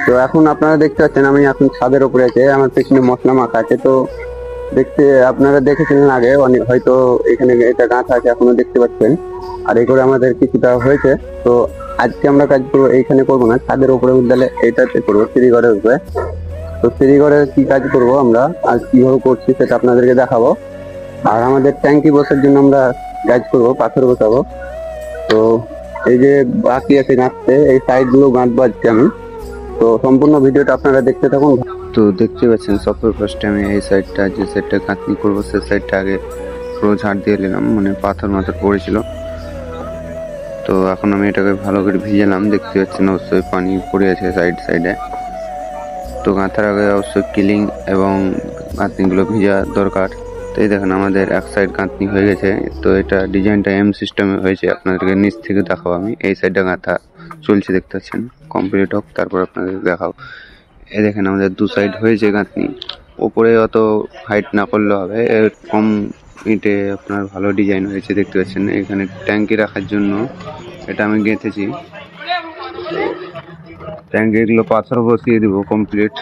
তো এখন আপনারা দেখতে পাচ্ছেন আমি এখন ছাদের উপরে আছে, আমার পেছনে মশলা মাখা আছে। তো দেখতে আপনারা দেখেছিলেন আগে অনেক, হয়তো এখানে এটা গাঁথা আছে এখনো দেখতে পাচ্ছেন। আর এই করে আমাদের কিছুটা হয়েছে। তো আজকে আমরা কাজ করবো এইখানে, করবো না ছাদের উপরে উঠলে, এইটাতে করবো সিঁড়িঘরের উপরে। তো সিঁড়িঘরে কি কাজ করব আমরা আর কিভাবে করছি সেটা আপনাদেরকে দেখাবো। আর আমাদের ট্যাঙ্কি বসার জন্য আমরা কাজ করবো, পাথর বসাবো। তো এই যে বাকি আছে গাঁথতে, এই সাইড গুলো গাঁথবো আজকে আমি। তো সম্পূর্ণ ভিডিওটা আপনারা দেখতে থাকুন। তো দেখতে পাচ্ছেন সবার ফার্স্টে আমি এই সাইডটা, যে সাইডটা গাঁথনি করবো সেই সাইডটা আগে পুরো ঝাড় দিয়ে নিলাম, মানে পাথর মাথর পড়েছিল। তো এখন আমি এটাকে ভালো করে ভিজালাম, দেখতে পাচ্ছেন অবশ্যই পানি পড়ে আছে সাইড সাইডে। তো গাঁথার আগে অবশ্যই কিলিং এবং গাঁথনিগুলো ভিজা দরকার। তো এই দেখেন আমাদের এক সাইড গাঁথনি হয়ে গেছে। তো এটা ডিজাইনটা এম সিস্টেমে হয়েছে, আপনাদেরকে নিচ থেকে দেখাবো আমি। এই সাইডটা গাঁথা চলছে, দেখতে পাচ্ছেন। কমপ্লিট হোক তারপর আপনাদের দেখাও। এই দেখেন আমাদের দু সাইড হয়েছে গাঁথনি। ওপরে অত হাইট না করলে হবে, এর কম ইটে আপনার ভালো ডিজাইন হয়েছে, দেখতে পাচ্ছেন। এখানে ট্যাঙ্কি রাখার জন্য এটা আমি গেঁথেছি। ট্যাঙ্কি এগুলো পাথর বসিয়ে দিব কমপ্লিট।